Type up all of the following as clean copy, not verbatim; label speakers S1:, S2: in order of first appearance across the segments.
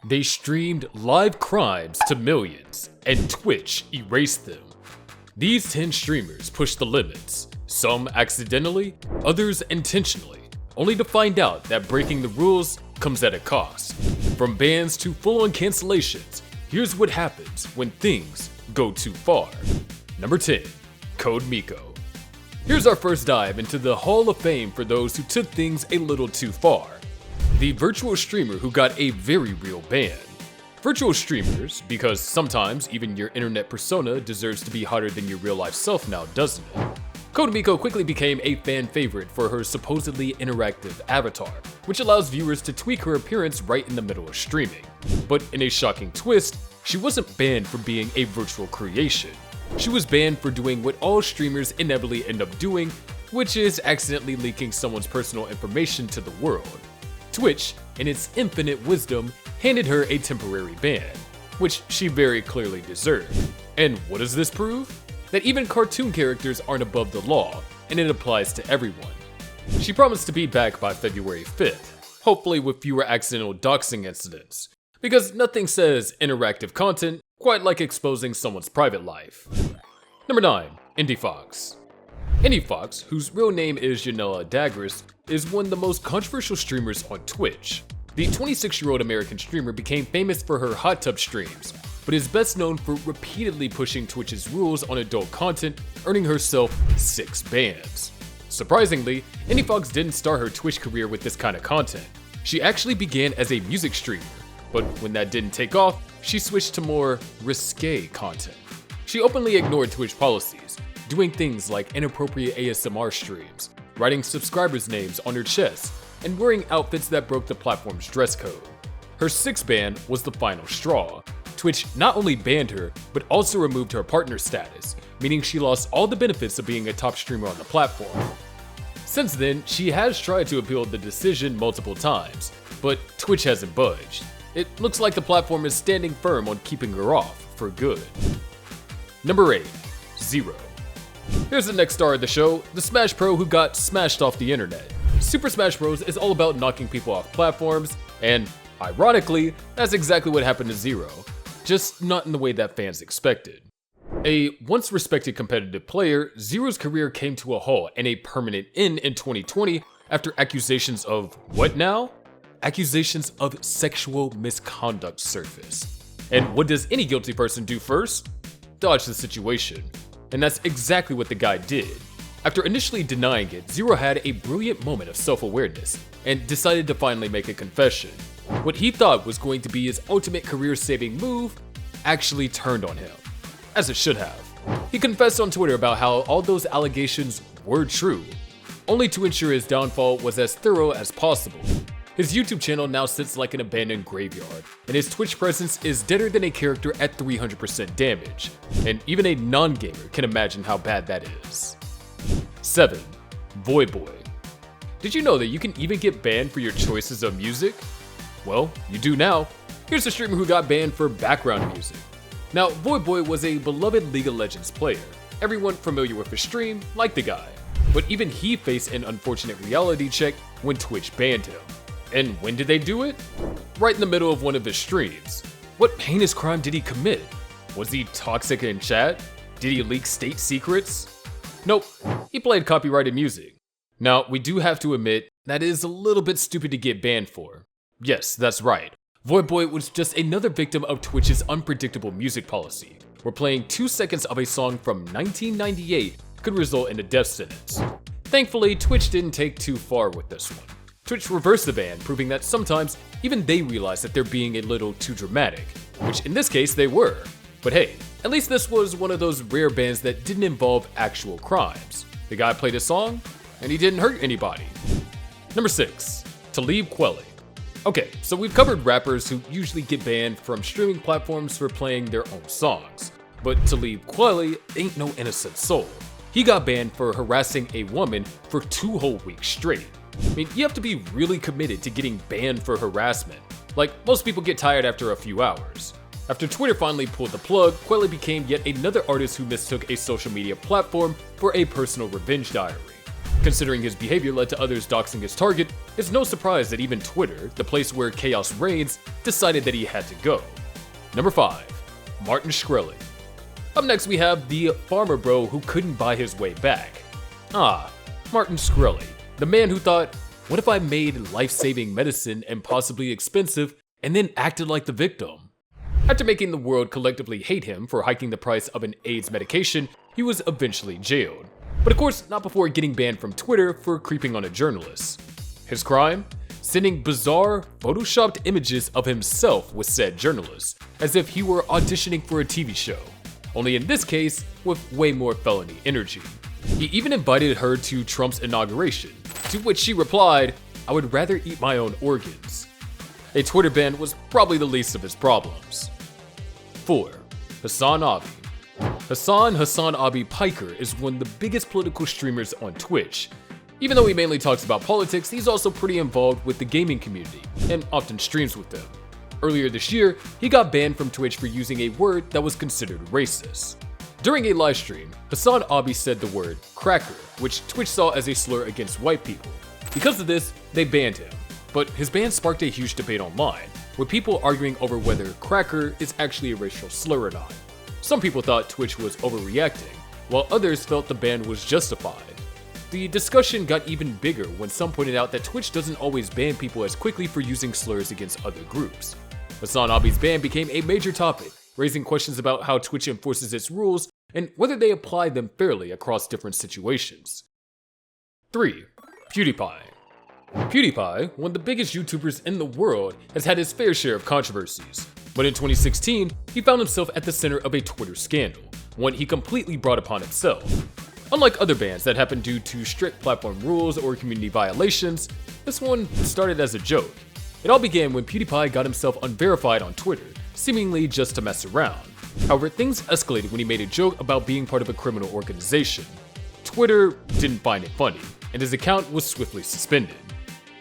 S1: They streamed live crimes to millions, and Twitch erased them. These 10 streamers pushed the limits, some accidentally, others intentionally, only to find out that breaking the rules comes at a cost. From bans to full-on cancellations, here's what happens when things go too far. Number 10. Code Miko. Here's our first dive into the Hall of Fame for those who took things a little too far. The virtual streamer who got a very real ban. Virtual streamers, because sometimes even your internet persona deserves to be hotter than your real-life self now, doesn't it? Code Miko quickly became a fan favorite for her supposedly interactive avatar, which allows viewers to tweak her appearance right in the middle of streaming. But in a shocking twist, she wasn't banned for being a virtual creation. She was banned for doing what all streamers inevitably end up doing, which is accidentally leaking someone's personal information to the world. Twitch, in its infinite wisdom, handed her a temporary ban, which she very clearly deserved. And what does this prove? That even cartoon characters aren't above the law, and it applies to everyone. She promised to be back by February 5th, hopefully with fewer accidental doxing incidents, because nothing says interactive content quite like exposing someone's private life. Number 9. Indie Fox. Indie Fox, whose real name is Janella Dagris, is one of the most controversial streamers on Twitch. The 26-year-old American streamer became famous for her hot tub streams, but is best known for repeatedly pushing Twitch's rules on adult content, earning herself 6 bans. Surprisingly, Indie Fox didn't start her Twitch career with this kind of content. She actually began as a music streamer, but when that didn't take off, she switched to more risque content. She openly ignored Twitch policies, doing things like inappropriate ASMR streams, writing subscribers' names on her chest, and wearing outfits that broke the platform's dress code. Her 6th ban was the final straw. Twitch not only banned her, but also removed her partner status, meaning she lost all the benefits of being a top streamer on the platform. Since then, she has tried to appeal the decision multiple times, but Twitch hasn't budged. It looks like the platform is standing firm on keeping her off for good. Number 8. Zero. Here's the next star of the show, the Smash Pro who got smashed off the internet. Super Smash Bros. Is all about knocking people off platforms, and ironically, that's exactly what happened to Zero, just not in the way that fans expected. A once respected competitive player, Zero's career came to a halt and a permanent end in 2020 after accusations of what now? Accusations of sexual misconduct surfaced. And what does any guilty person do first? Dodge the situation. And that's exactly what the guy did. After initially denying it, Zero had a brilliant moment of self-awareness and decided to finally make a confession. What he thought was going to be his ultimate career-saving move actually turned on him, as it should have. He confessed on Twitter about how all those allegations were true, only to ensure his downfall was as thorough as possible. His YouTube channel now sits like an abandoned graveyard, and his Twitch presence is deader than a character at 300% damage, and even a non-gamer can imagine how bad that is. 7. Void Boy. Did you know that you can even get banned for your choices of music? Well, you do now. Here's a streamer who got banned for background music. Now, Void Boy was a beloved League of Legends player. Everyone familiar with his stream liked the guy, but even he faced an unfortunate reality check when Twitch banned him. And when did they do it? Right in the middle of one of his streams. What heinous crime did he commit? Was he toxic in chat? Did he leak state secrets? Nope, he played copyrighted music. Now, we do have to admit, that is a little bit stupid to get banned for. Yes, that's right. Void Boy was just another victim of Twitch's unpredictable music policy, where playing 2 seconds of a song from 1998 could result in a death sentence. Thankfully, Twitch didn't take too far with this one. Twitch reversed the ban, proving that sometimes even they realize that they're being a little too dramatic, which in this case they were. But hey, at least this was one of those rare bans that didn't involve actual crimes. The guy played a song, and he didn't hurt anybody. Number 6. Talib Kweli. Okay, so we've covered rappers who usually get banned from streaming platforms for playing their own songs. But Talib Kweli ain't no innocent soul. He got banned for harassing a woman for 2 whole weeks straight. I mean, you have to be really committed to getting banned for harassment. Like, most people get tired after a few hours. After Twitter finally pulled the plug, Kweli became yet another artist who mistook a social media platform for a personal revenge diary. Considering his behavior led to others doxing his target, it's no surprise that even Twitter, the place where chaos reigns, decided that he had to go. Number 5. Martin Shkreli. Up next we have the farmer bro who couldn't buy his way back. Martin Shkreli, the man who thought, what if I made life-saving medicine impossibly expensive and then acted like the victim? After making the world collectively hate him for hiking the price of an AIDS medication, he was eventually jailed. But of course, not before getting banned from Twitter for creeping on a journalist. His crime? Sending bizarre, photoshopped images of himself with said journalist, as if he were auditioning for a TV show. Only in this case, with way more felony energy. He even invited her to Trump's inauguration, to which she replied, "I would rather eat my own organs." A Twitter ban was probably the least of his problems. 4. Hassan Abi. Hassan Abi Piker is one of the biggest political streamers on Twitch. Even though he mainly talks about politics, he's also pretty involved with the gaming community, and often streams with them. Earlier this year, he got banned from Twitch for using a word that was considered racist. During a livestream, Hassan Abi said the word cracker, which Twitch saw as a slur against white people. Because of this, they banned him. But his ban sparked a huge debate online, with people arguing over whether cracker is actually a racial slur or not. Some people thought Twitch was overreacting, while others felt the ban was justified. The discussion got even bigger when some pointed out that Twitch doesn't always ban people as quickly for using slurs against other groups. Hassan Abi's ban became a major topic, raising questions about how Twitch enforces its rules and whether they apply them fairly across different situations. 3. PewDiePie. PewDiePie, one of the biggest YouTubers in the world, has had his fair share of controversies. But in 2016, he found himself at the center of a Twitter scandal, one he completely brought upon himself. Unlike other bans that happen due to strict platform rules or community violations, this one started as a joke. It all began when PewDiePie got himself unverified on Twitter, seemingly just to mess around. However, things escalated when he made a joke about being part of a criminal organization. Twitter didn't find it funny, and his account was swiftly suspended.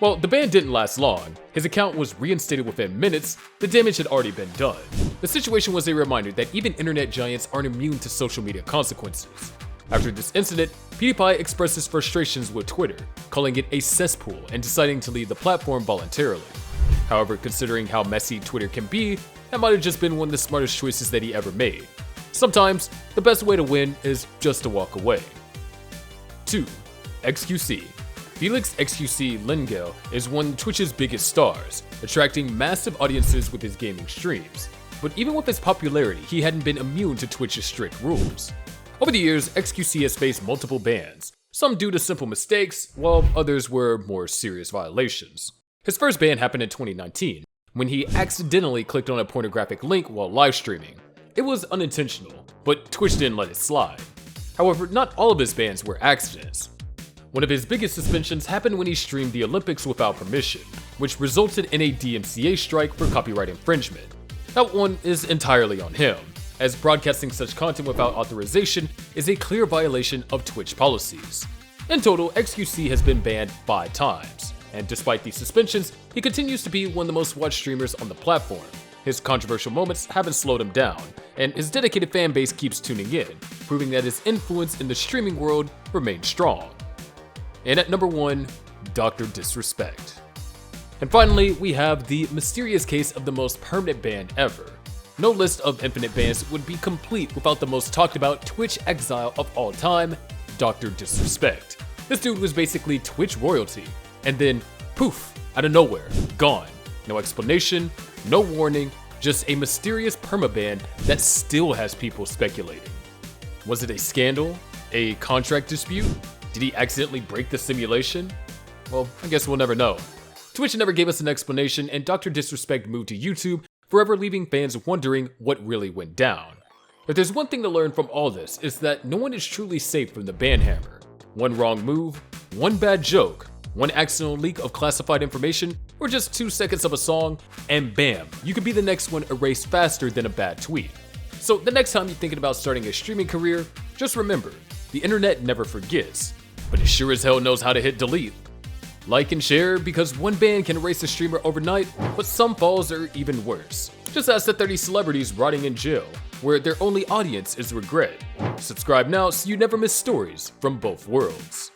S1: While the ban didn't last long, his account was reinstated within minutes. The damage had already been done. The situation was a reminder that even internet giants aren't immune to social media consequences. After this incident, PewDiePie expressed his frustrations with Twitter, calling it a cesspool and deciding to leave the platform voluntarily. However, considering how messy Twitter can be, that might have just been one of the smartest choices that he ever made. Sometimes, the best way to win is just to walk away. 2. XQC. Felix XQC Lengel is one of Twitch's biggest stars, attracting massive audiences with his gaming streams. But even with his popularity, he hadn't been immune to Twitch's strict rules. Over the years, XQC has faced multiple bans, some due to simple mistakes, while others were more serious violations. His first ban happened in 2019, when he accidentally clicked on a pornographic link while live streaming. It was unintentional, but Twitch didn't let it slide. However, not all of his bans were accidents. One of his biggest suspensions happened when he streamed the Olympics without permission, which resulted in a DMCA strike for copyright infringement. That one is entirely on him, as broadcasting such content without authorization is a clear violation of Twitch policies. In total, XQC has been banned 5 times, and despite these suspensions, he continues to be one of the most watched streamers on the platform. His controversial moments haven't slowed him down, and his dedicated fan base keeps tuning in, proving that his influence in the streaming world remains strong. And at number 1, Dr. Disrespect. And finally, we have the mysterious case of the most permanent ban ever. No list of infinite bans would be complete without the most talked about Twitch exile of all time, Dr. Disrespect. This dude was basically Twitch royalty, and then poof, out of nowhere, gone. No explanation, no warning, just a mysterious permaban that still has people speculating. Was it a scandal? A contract dispute? Did he accidentally break the simulation? Well, I guess we'll never know. Twitch never gave us an explanation, and Dr. Disrespect moved to YouTube, forever leaving fans wondering what really went down. If there's one thing to learn from all this, is that no one is truly safe from the ban hammer. One wrong move, one bad joke, one accidental leak of classified information, or just 2 seconds of a song, and bam, you could be the next one erased faster than a bad tweet. So the next time you're thinking about starting a streaming career, just remember, the internet never forgets, but it sure as hell knows how to hit delete. Like and share, because one ban can erase a streamer overnight, but some falls are even worse. Just ask the 30 celebrities rotting in jail, where their only audience is regret. Subscribe now so you never miss stories from both worlds.